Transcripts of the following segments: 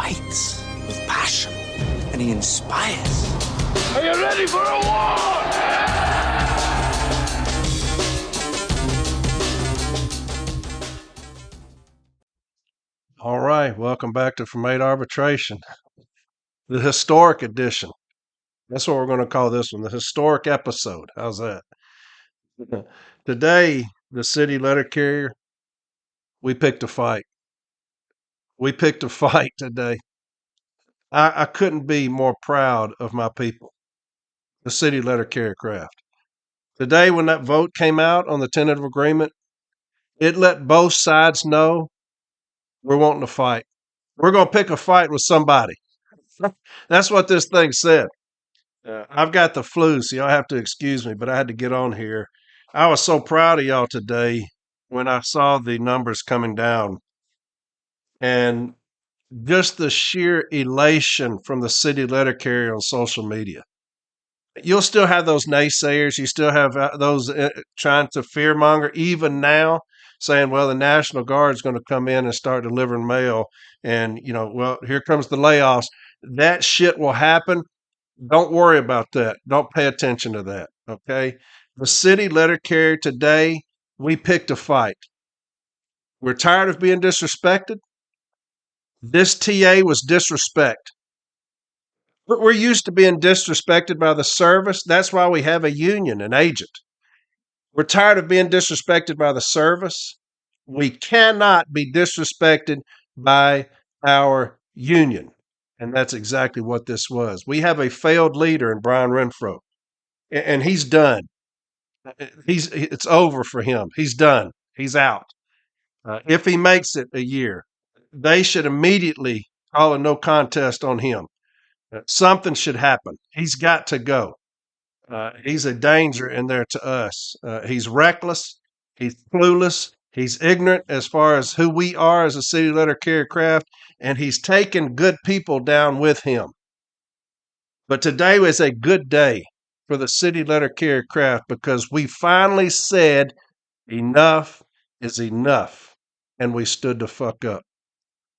fights with passion, and he inspires. Are you ready for a war? All right, welcome back to From 8 Arbitration, the historic edition. That's what we're going to call this one, the historic episode. How's that? Today, the city letter carrier, we picked a fight. We picked a fight today. I couldn't be more proud of my people, the city letter carrier craft. Today, when that vote came out on the tentative agreement, it let both sides know we're wanting to fight. We're going to pick a fight with somebody. That's what this thing said. I've got the flu, so y'all have to excuse me, but I had to get on here. I was so proud of y'all today when I saw the numbers coming down and just the sheer elation from the city letter carrier on social media. You'll still have those naysayers. You still have those trying to fearmonger, even now, saying, well, the National Guard is going to come in and start delivering mail. And, well, here comes the layoffs. That shit will happen. Don't worry about that. Don't pay attention to that, okay? The city letter carrier today, we picked a fight. We're tired of being disrespected. This TA was disrespect. We're used to being disrespected by the service. That's why we have a union, an agent. We're tired of being disrespected by the service. We cannot be disrespected by our union. And that's exactly what this was. We have a failed leader in Brian Renfroe, and he's done. It's over for him. He's done. He's out. If he makes it a year, they should immediately call a no contest on him. Something should happen. He's got to go. He's a danger in there to us. He's reckless. He's clueless. He's ignorant as far as who we are as a city letter carrier craft, and he's taken good people down with him. But today was a good day for the city letter carrier craft because we finally said enough is enough, and we stood the fuck up.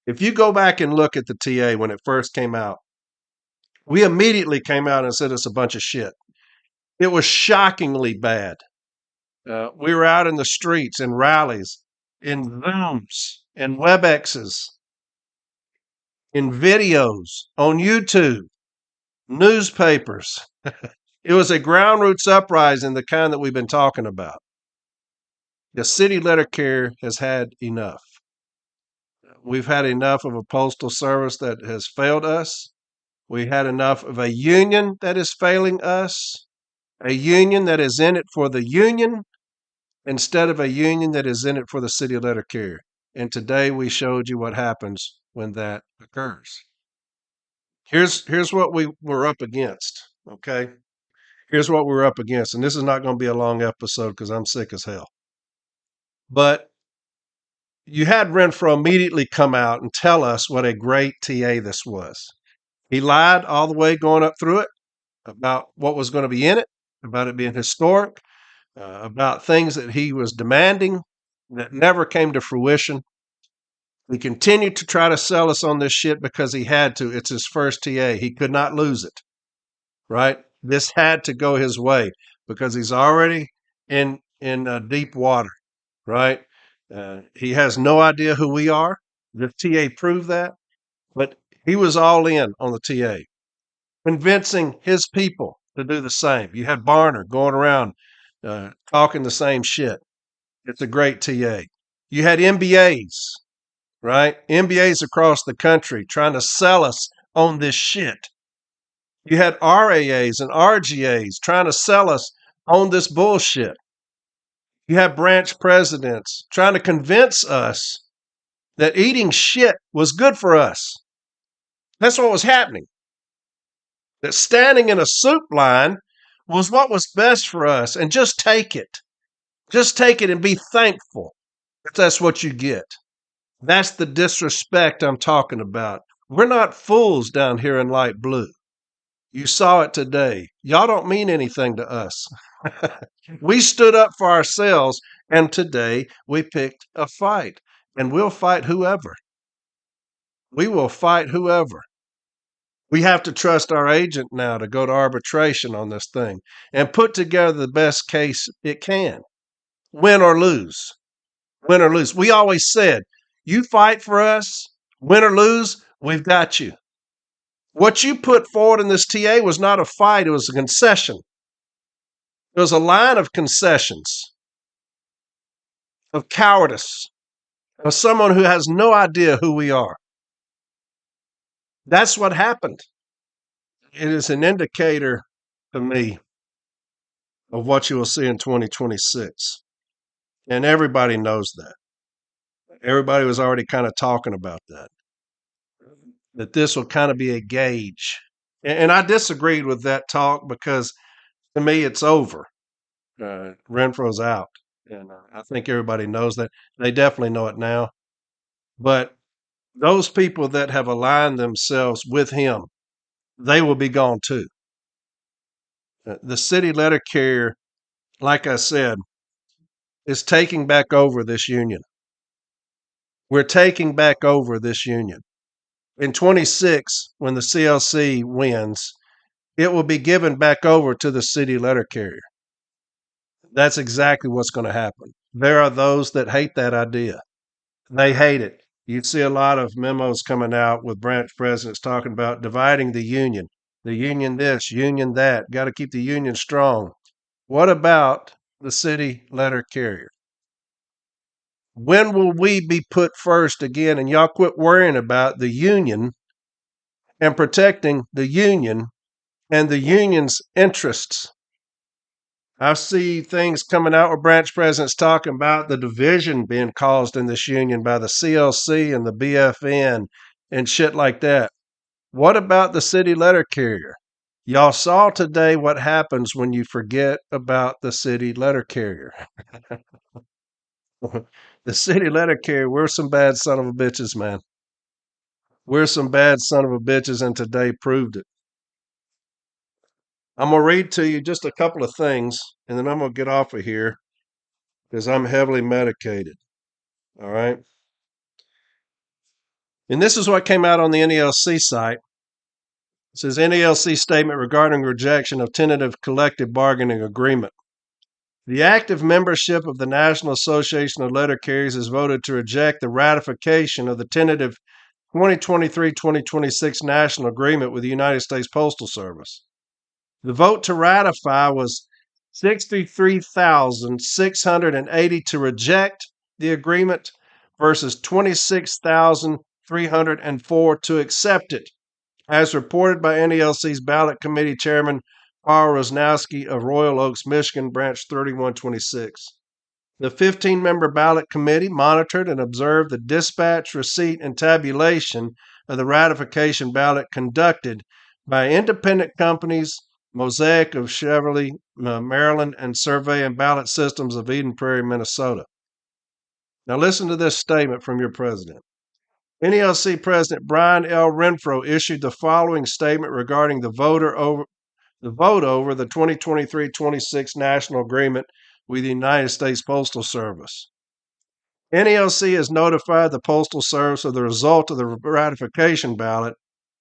If you go back and look at the TA when it first came out, we immediately came out and said it's a bunch of shit. It was shockingly bad. We were out in the streets, in rallies, in Zooms, in WebExes, in videos, on YouTube, newspapers. It was a grassroots uprising, the kind that we've been talking about. The city letter carrier has had enough. We've had enough of a postal service that has failed us. We had enough of a union that is failing us, a union that is in it for the union instead of a union that is in it for the city letter carrier. And today we showed you what happens when that occurs. Here's what we were up against, okay? Here's what we're up against. And this is not going to be a long episode because I'm sick as hell. But you had Renfroe immediately come out and tell us what a great TA this was. He lied all the way going up through it about what was going to be in it, about it being historic, about things that he was demanding that never came to fruition. He continued to try to sell us on this shit because he had to. It's his first TA. He could not lose it, right? This had to go his way because he's already in deep water, right? He has no idea who we are. The TA proved that, but he was all in on the TA, convincing his people to do the same. You had Barner going around talking the same shit. It's a great TA. You had MBAs, right? MBAs across the country trying to sell us on this shit. You had RAAs and RGAs trying to sell us on this bullshit. You have branch presidents trying to convince us that eating shit was good for us. That's what was happening. That standing in a soup line was what was best for us. And just take it. Just take it and be thankful if that's what you get. That's the disrespect I'm talking about. We're not fools down here in light blue. You saw it today. Y'all don't mean anything to us. We stood up for ourselves, and today we picked a fight, and we'll fight whoever. We will fight whoever. We have to trust our agent now to go to arbitration on this thing and put together the best case it can, win or lose. Win or lose. We always said, you fight for us, win or lose, we've got you. What you put forward in this TA was not a fight, it was a concession. It was a line of concessions, of cowardice, of someone who has no idea who we are. That's what happened. It is an indicator to me of what you will see in 2026. And everybody knows that. Everybody was already kind of talking about that this will kind of be a gauge. And I disagreed with that talk because to me it's over. Renfroe's out. And I think everybody knows that. They definitely know it now. But those people that have aligned themselves with him, they will be gone too. The city letter carrier, like I said, is taking back over this union. We're taking back over this union. In 26, when the CLC wins, it will be given back over to the city letter carrier. That's exactly what's going to happen. There are those that hate that idea. They hate it. You see a lot of memos coming out with branch presidents talking about dividing the union this, union that, got to keep the union strong. What about the city letter carrier? When will we be put first again? And y'all quit worrying about the union and protecting the union and the union's interests. I see things coming out where branch presidents talking about the division being caused in this union by the CLC and the BFN and shit like that. What about the city letter carrier? Y'all saw today what happens when you forget about the city letter carrier. The city letter carrier, we're some bad son of a bitches, man. We're some bad son of a bitches, and today proved it. I'm going to read to you just a couple of things, and then I'm going to get off of here because I'm heavily medicated. All right. And this is what came out on the NELC site. It says NELC statement regarding rejection of tentative collective bargaining agreement. The active membership of the National Association of Letter Carriers has voted to reject the ratification of the tentative 2023-2026 national agreement with the United States Postal Service. The vote to ratify was 63,680 to reject the agreement versus 26,304 to accept it, as reported by NELC's Ballot Committee Chairman Paul Rosnowski of Royal Oaks, Michigan, Branch 3126. The 15-member ballot committee monitored and observed the dispatch, receipt, and tabulation of the ratification ballot conducted by independent companies, Mosaic of Cheverly, Maryland, and Survey and Ballot Systems of Eden Prairie, Minnesota. Now listen to this statement from your president. NELC President Brian L. Renfroe issued the following statement regarding the vote over the 2023-26 national agreement with the United States Postal Service. NELC has notified the Postal Service of the result of the ratification ballot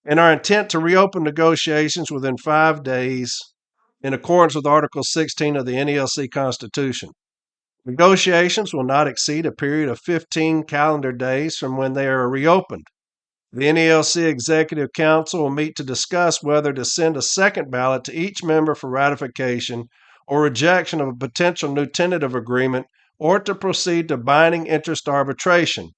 and our intent to reopen negotiations within 5 days in accordance with Article 16 of the NELC Constitution. Negotiations will not exceed a period of 15 calendar days from when they are reopened. The NELC Executive Council will meet to discuss whether to send a second ballot to each member for ratification or rejection of a potential new tentative agreement or to proceed to binding interest arbitration.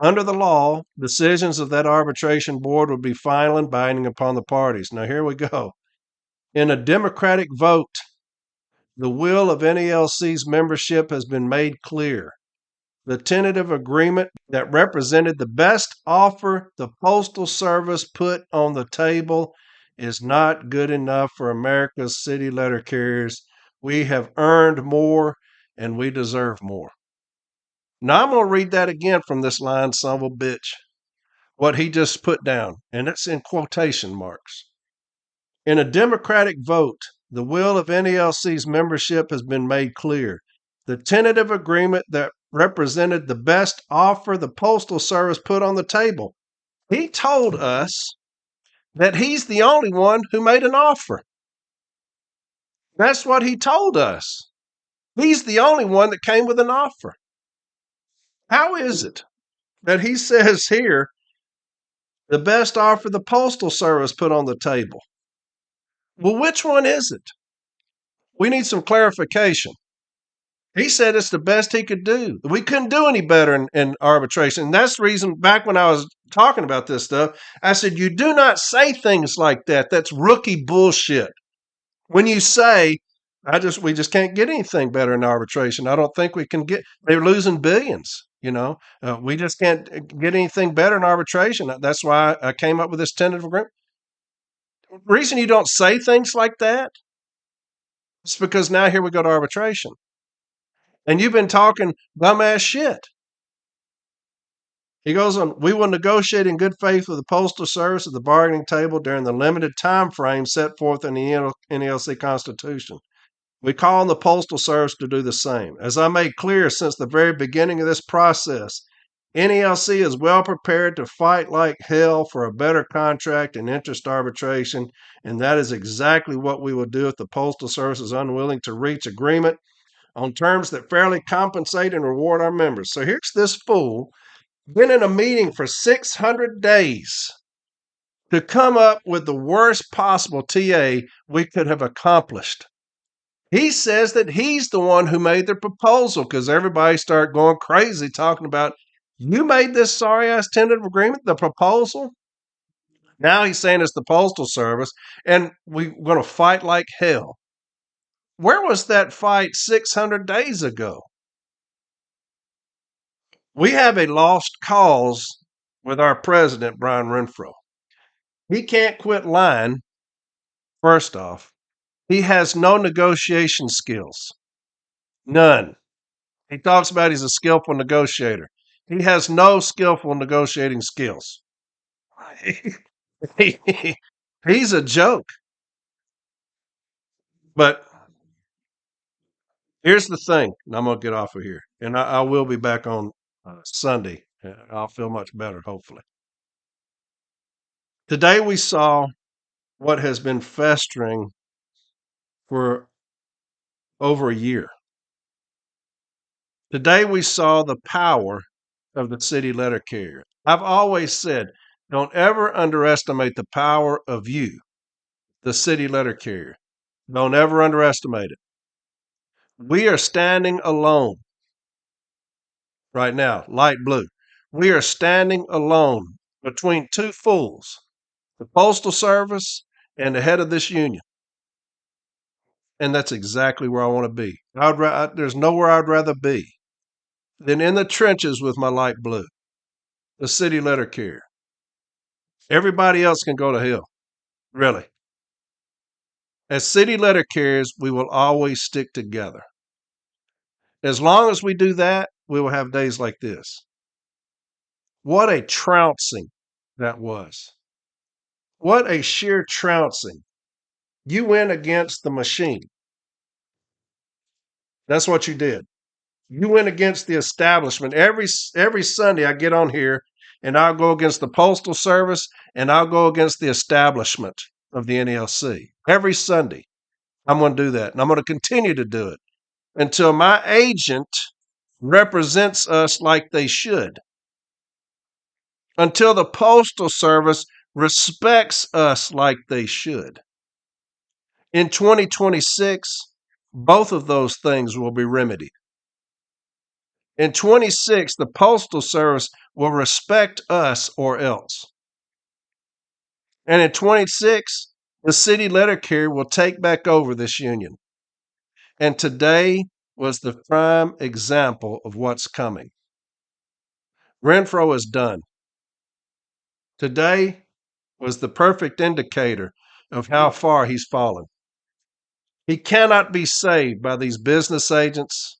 Under the law, decisions of that arbitration board would be final and binding upon the parties. Now, here we go. In a democratic vote, the will of NELC's membership has been made clear. The tentative agreement that represented the best offer the Postal Service put on the table is not good enough for America's city letter carriers. We have earned more and we deserve more. Now I'm going to read that again from this line, son of a bitch, what he just put down, and it's in quotation marks. In a democratic vote, the will of NELC's membership has been made clear. The tentative agreement that represented the best offer the Postal Service put on the table He told us that he's the only one who made an offer. That's what he told us. He's the only one that came with an offer. How is it that he says here the best offer the Postal Service put on the table? Well, which one is it? We need some clarification. He said it's the best he could do. We couldn't do any better in arbitration. And that's the reason back when I was talking about this stuff, I said, you do not say things like that. That's rookie bullshit. When you say, we just can't get anything better in arbitration. I don't think we can they're losing billions. We just can't get anything better in arbitration. That's why I came up with this tentative agreement. The reason you don't say things like that is because now here we go to arbitration. And you've been talking dumbass shit. He goes on, we will negotiate in good faith with the Postal Service at the bargaining table during the limited time frame set forth in the NLC Constitution. We call on the Postal Service to do the same. As I made clear since the very beginning of this process, NELC is well prepared to fight like hell for a better contract and interest arbitration, and that is exactly what we will do if the Postal Service is unwilling to reach agreement on terms that fairly compensate and reward our members. So here's this fool, been in a meeting for 600 days to come up with the worst possible TA we could have accomplished. He says that he's the one who made the proposal because everybody started going crazy talking about, you made this sorry-ass tentative agreement, the proposal? Now he's saying it's the Postal Service, and we're going to fight like hell. Where was that fight 600 days ago? We have a lost cause with our president, Brian Renfroe. He can't quit lying, first off. He has no negotiation skills. None. He talks about he's a skillful negotiator. He has no skillful negotiating skills. He's a joke. But here's the thing, and I'm going to get off of here. And I will be back on Sunday. I'll feel much better, hopefully. Today we saw what has been festering for over a year. Today we saw the power of the city letter carrier. I've always said, don't ever underestimate the power of you, the city letter carrier. Don't ever underestimate it. We are standing alone right now, light blue. We are standing alone between two fools, the Postal Service and the head of this union. And that's exactly where I want to be. There's nowhere I'd rather be than in the trenches with my light blue, the city letter carrier. Everybody else can go to hell, really. As city letter carriers, we will always stick together. As long as we do that, we will have days like this. What a trouncing that was. What a sheer trouncing. You went against the machine. That's what you did. You went against the establishment. Every Sunday I get on here and I'll go against the Postal Service and I'll go against the establishment of the NLC. Every Sunday I'm going to do that. And I'm going to continue to do it until my agent represents us like they should. Until the Postal Service respects us like they should. In 2026, both of those things will be remedied. In 26, the Postal Service will respect us or else. And in 26, the city letter carrier will take back over this union. And today was the prime example of what's coming. Renfroe is done. Today was the perfect indicator of how far he's fallen. He cannot be saved by these business agents,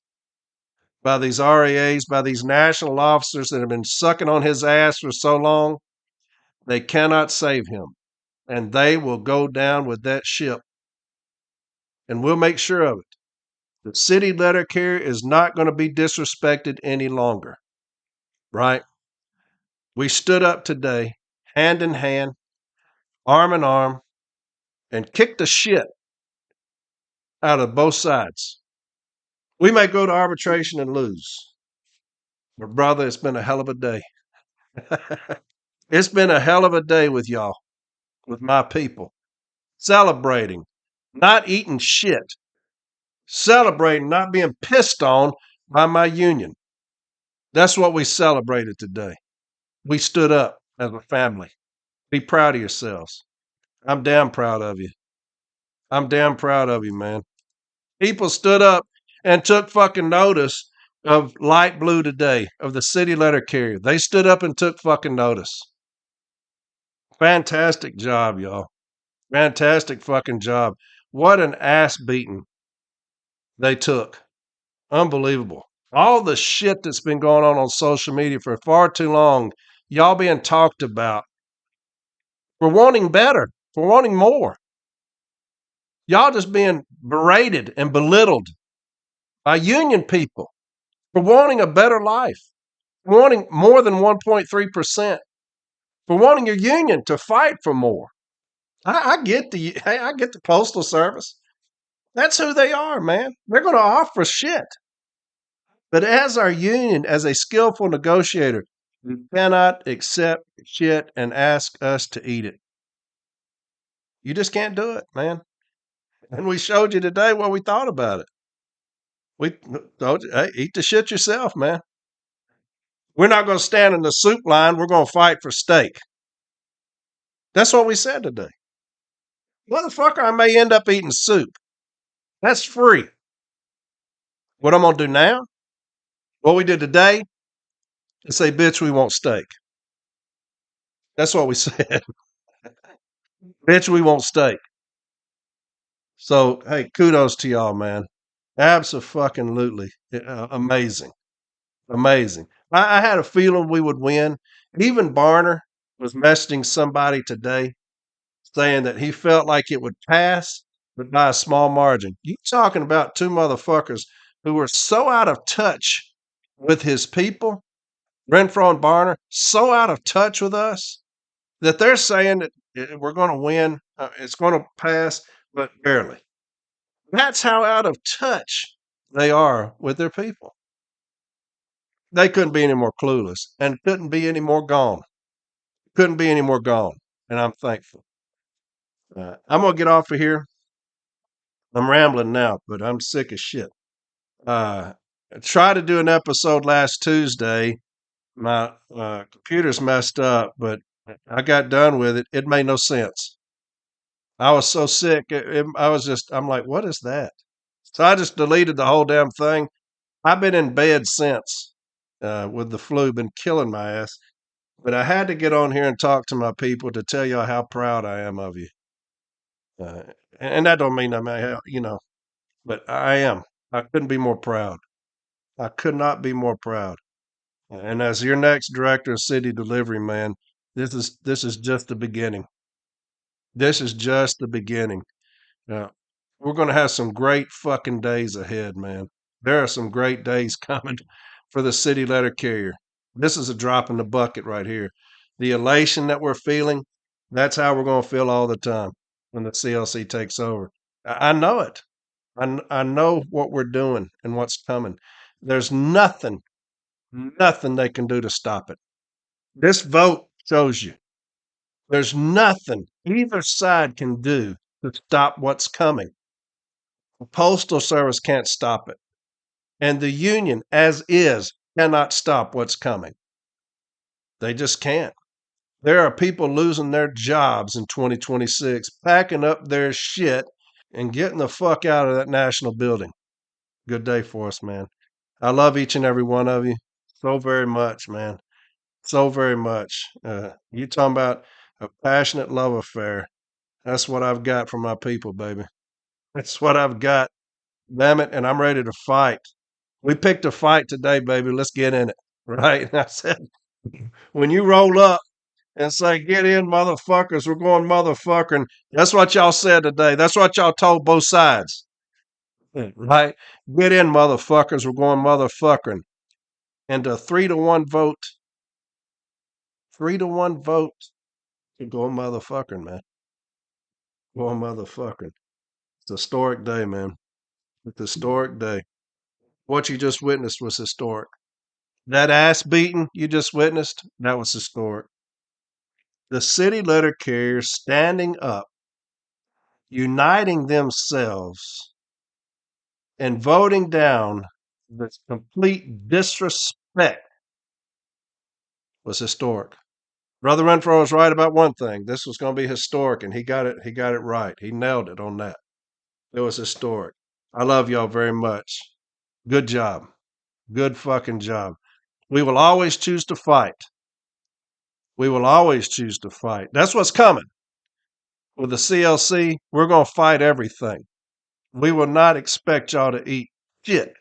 by these REAs, by these national officers that have been sucking on his ass for so long. They cannot save him. And they will go down with that ship. And we'll make sure of it. The city letter carrier is not going to be disrespected any longer. Right? We stood up today hand in hand, arm in arm, and kick the shit out of both sides. We may go to arbitration and lose. But brother, it's been a hell of a day. It's been a hell of a day with y'all, with my people. Celebrating, not eating shit. Celebrating, not being pissed on by my union. That's what we celebrated today. We stood up as a family. Be proud of yourselves. I'm damn proud of you. I'm damn proud of you, man. People stood up and took fucking notice of light blue today, of the city letter carrier. They stood up and took fucking notice. Fantastic job, y'all. Fantastic fucking job. What an ass beating they took. Unbelievable. All the shit that's been going on social media for far too long, y'all being talked about for wanting better, for wanting more. Y'all just being berated and belittled by union people for wanting a better life, for wanting more than 1.3%, for wanting your union to fight for more. I get the Postal Service. That's who they are, man. They're going to offer shit. But as our union, as a skillful negotiator, you cannot accept shit and ask us to eat it. You just can't do it, man. And we showed you today what we thought about it. We told you, hey, eat the shit yourself, man. We're not going to stand in the soup line. We're going to fight for steak. That's what we said today. Motherfucker, I may end up eating soup. That's free. What I'm going to do now, what we did today, is say, bitch, we want steak. That's what we said. Bitch, we want steak. So, hey, kudos to y'all, man. Absolutely. Amazing. Amazing. I had a feeling we would win. Even Barner was messaging somebody today saying that he felt like it would pass, but by a small margin. You talking about two motherfuckers who were so out of touch with his people, Renfroe and Barner, so out of touch with us that they're saying that we're going to win. It's going to pass, but barely. That's how out of touch they are with their people. They couldn't be any more clueless and couldn't be any more gone. Couldn't be any more gone. And I'm thankful. I'm going to get off of here. I'm rambling now, but I'm sick as shit. I tried to do an episode last Tuesday. My computer's messed up, but I got done with it. It made no sense. I was so sick. I'm like, what is that? So I just deleted the whole damn thing. I've been in bed since with the flu, been killing my ass. But I had to get on here and talk to my people to tell y'all how proud I am of you. And that don't mean but I am. I couldn't be more proud. I could not be more proud. And as your next director of city delivery, man, this is just the beginning. This is just the beginning. Uh, we're going to have some great fucking days ahead, man. There are some great days coming for the city letter carrier. This is a drop in the bucket right here. The elation that we're feeling, that's how we're going to feel all the time when the CLC takes over. I know it. I know what we're doing and what's coming. There's nothing they can do to stop it. This vote shows you there's nothing either side can do to stop what's coming. The Postal Service can't stop it. And the union, as is, cannot stop what's coming. They just can't. There are people losing their jobs in 2026, packing up their shit and getting the fuck out of that national building. Good day for us, man. I love each and every one of you so very much, man. So very much. You talking about a passionate love affair. That's what I've got from my people, baby. That's what I've got. Damn it. And I'm ready to fight. We picked a fight today, baby. Let's get in it. Right? And I said, when you roll up and say, get in, motherfuckers, we're going motherfucking. That's what y'all said today. That's what y'all told both sides. Right? Get in, motherfuckers, we're going motherfucking. And a 3-1 vote Go motherfucking, man. Go motherfucking. It's a historic day, man. It's a historic day. What you just witnessed was historic. That ass beating you just witnessed, that was historic. The city letter carriers standing up, uniting themselves, and voting down this complete disrespect was historic. Brother Renfroe was right about one thing. This was going to be historic, and he got it. He got it right. He nailed it on that. It was historic. I love y'all very much. Good job. Good fucking job. We will always choose to fight. We will always choose to fight. That's what's coming. With the CLC, we're going to fight everything. We will not expect y'all to eat shit.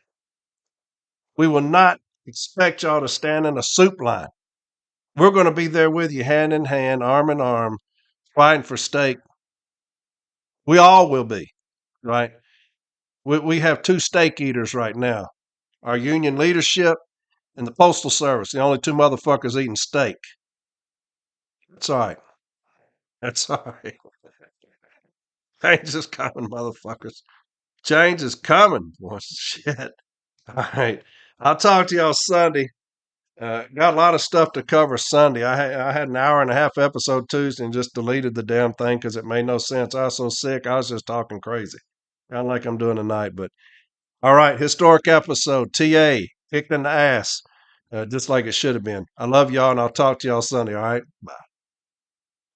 We will not expect y'all to stand in a soup line. We're going to be there with you, hand in hand, arm in arm, fighting for steak. We all will be, right? We have two steak eaters right now. Our union leadership and the Postal Service, the only two motherfuckers eating steak. That's all right. That's all right. Change is coming, motherfuckers. Change is coming. Boy, shit. All right. I'll talk to y'all Sunday. Got a lot of stuff to cover Sunday. I had an hour and a half episode Tuesday and just deleted the damn thing because it made no sense. I was so sick. I was just talking crazy. Kind of like I'm doing tonight. But all right, historic episode. TA kicked in the ass, just like it should have been. I love y'all, and I'll talk to y'all Sunday. All right, bye.